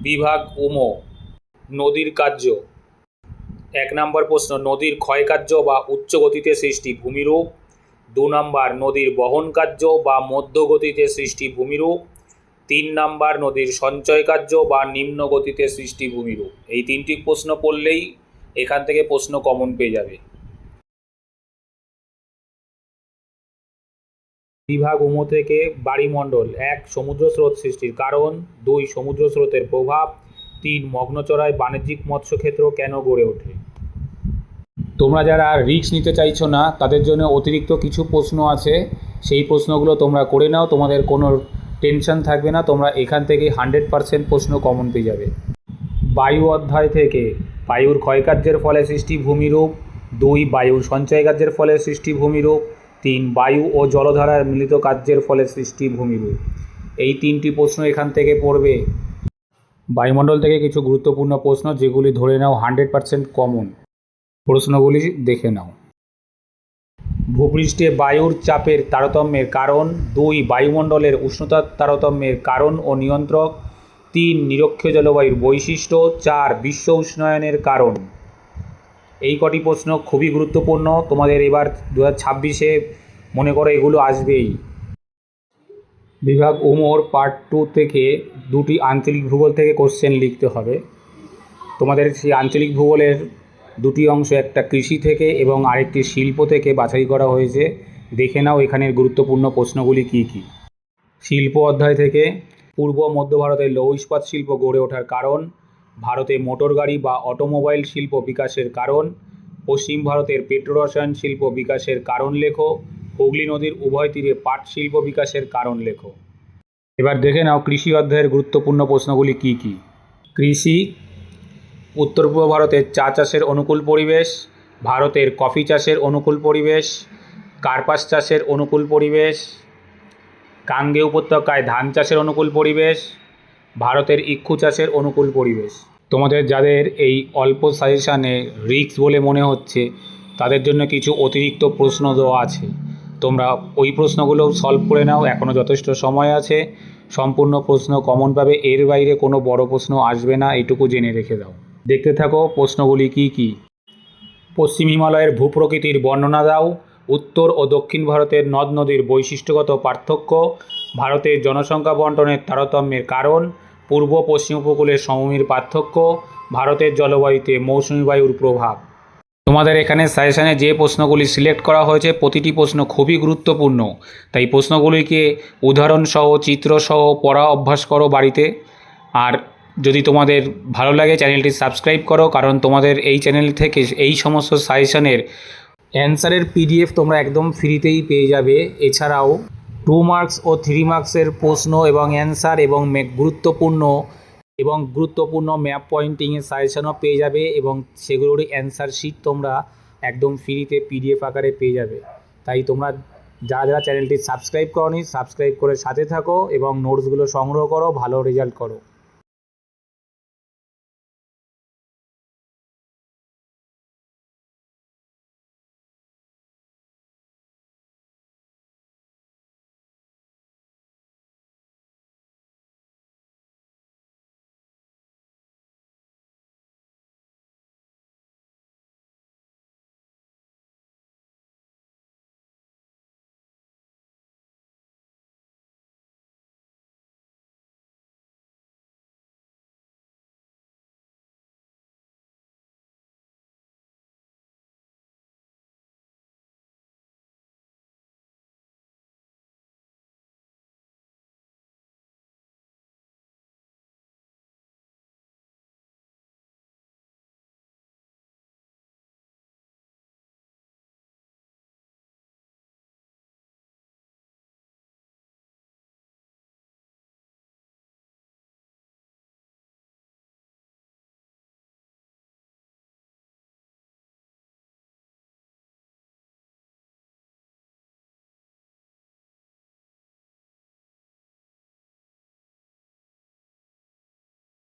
বিভাগ উম, নদীর কার্য। 1 নম্বর প্রশ্ন, নদীর ক্ষয়কার্য বা উচ্চ গতিতে সৃষ্টি ভূমিরূপ। 2 নম্বর, নদীর বহন কার্য বা মধ্য গতিতে সৃষ্টি ভূমিরূপ। 3 নম্বর, নদীর সঞ্চয় কার্য বা নিম্ন গতিতে সৃষ্টি ভূমিরূপ। এই 3টি প্রশ্ন পড়লেই এখান থেকে প্রশ্ন কমন পেয়ে যাবে। বিভাগ উম থেকে বায়ুমণ্ডল। 1, সমুদ্র স্রোত সৃষ্টির কারণ। 2, সমুদ্র স্রোতের প্রভাব। 3, মগ্নচড়ায় বাণিজ্যিক মৎস্যক্ষেত্র কেন গড়ে ওঠে। তোমরা যারা রিস্ক নিতে চাইছো না তাদের জন্য অতিরিক্ত কিছু প্রশ্ন আছে, সেই প্রশ্নগুলো তোমরা করে নাও, তোমাদের কোনো টেনশন থাকবে না, তোমরা এখান থেকে 100% প্রশ্ন কমন পেয়ে যাবে। বায়ু অধ্যায় থেকে বায়ুর ক্ষয়কার্যের ফলে সৃষ্টি ভূমিরূপ। 2, বায়ুর সঞ্চয় কার্যের ফলে সৃষ্টি ভূমিরূপ। 3, বায়ু ও জলধারার মিলিত কার্যের ফলে সৃষ্টি ভূমিরূপ। এই 3টি প্রশ্ন এখান থেকে পড়বে। বায়ুমণ্ডল থেকে কিছু গুরুত্বপূর্ণ প্রশ্ন যেগুলি ধরে নাও 100% কমন। প্রশ্নগুলি দেখে নাও। ভূপৃষ্ঠে বায়ুর চাপের তারতম্যের কারণ। 2, বায়ুমণ্ডলের উষ্ণতার তারতম্যের কারণ ও নিয়ন্ত্রক। 3, নিরক্ষীয় জলবায়ুর বৈশিষ্ট্য। 4, বিশ্ব উষ্ণায়নের কারণ। এই কটি প্রশ্ন খুবই গুরুত্বপূর্ণ, তোমাদের এবার 2026-এ মনে করো এগুলো আসবেই। বিভাগ উমর পার্ট 2 থেকে 2টি আঞ্চলিক ভূগোল থেকে কোশ্চেন লিখতে হবে। তোমাদের সেই আঞ্চলিক ভূগোলের 2টি অংশ, একটা কৃষি থেকে এবং আরেকটি শিল্প থেকে বাছাই করা হয়েছে। দেখে নাও এখানের গুরুত্বপূর্ণ প্রশ্নগুলি কী কী। শিল্প অধ্যায় থেকে পূর্ব মধ্য ভারতের লৌহ ইস্পাত শিল্প গড়ে ওঠার কারণ। ভারতে মোটর গাড়ি বা অটোমোবাইল শিল্প বিকাশের কারণ। পশ্চিম ভারতের পেট্রোরসায়ন শিল্প বিকাশের কারণ লেখো। হুগলি নদীর উভয় তীরে পাট শিল্প বিকাশের কারণ লেখো। এবার দেখে নাও কৃষি অধ্যায়ের গুরুত্বপূর্ণ প্রশ্নগুলি কী কী। কৃষি, উত্তর পূর্ব ভারতের চা চাষের অনুকূল পরিবেশ, ভারতের কফি চাষের অনুকূল পরিবেশ, কার্পাস চাষের অনুকূল পরিবেশ, গাঙ্গে উপত্যকায় ধান চাষের অনুকূল পরিবেশ, ভারতের ইক্ষু চাষের অনুকূল পরিবেশ। তোমাদের যাদের এই অল্প সাজেশানে রিস্ক বলে মনে হচ্ছে তাদের জন্য কিছু অতিরিক্ত প্রশ্ন দেওয়া আছে, তোমরা ওই প্রশ্নগুলো সলভ করে নাও, এখনও যথেষ্ট সময় আছে। সম্পূর্ণ প্রশ্ন কমন পাবে, এর বাইরে কোনো বড় প্রশ্ন আসবে না, এইটুকু জেনে রেখে দাও। দেখতে থাকো প্রশ্নগুলি কী কী। পশ্চিম হিমালয়ের ভূপ্রকৃতির বর্ণনা দাও। উত্তর ও দক্ষিণ ভারতের নদ নদীর বৈশিষ্ট্যগত পার্থক্য। ভারতের জনসংখ্যা বণ্টনের তারতম্যের কারণ। পূর্ব পশ্চিম উপকূলের সমভূমির পার্থক্য। ভারতের জলবায়ুতে মৌসুমী বায়ুর প্রভাব। তোমাদের এখানে সাজেশানে যে প্রশ্নগুলি সিলেক্ট করা হয়েছে প্রতিটি প্রশ্ন খুবই গুরুত্বপূর্ণ, তাই প্রশ্নগুলিকে উদাহরণসহ চিত্রসহ পড়া অভ্যাস করো বাড়িতে। আর যদি তোমাদের ভালো লাগে চ্যানেলটি সাবস্ক্রাইব করো, কারণ তোমাদের এই চ্যানেল থেকে এই সমস্ত সাজেশানের অ্যান্সারের পিডিএফ তোমরা একদম ফ্রিতেই পেয়ে যাবে। এছাড়াও 2 মার্কস ও 3 মার্কসের প্রশ্ন এবং অ্যান্সার এবং গুরুত্বপূর্ণ ম্যাপ পয়েন্টিংয়ের সাজেশনও পেয়ে যাবে, এবং সেগুলোরই অ্যান্সার শিট তোমরা একদম ফ্রিতে পিডিএফ আকারে পেয়ে যাবে। তাই তোমরা যারা যারা চ্যানেলটি সাবস্ক্রাইব করোনি সাবস্ক্রাইব করে সাথে থাকো এবং নোটসগুলো সংগ্রহ করো, ভালো রেজাল্ট করো।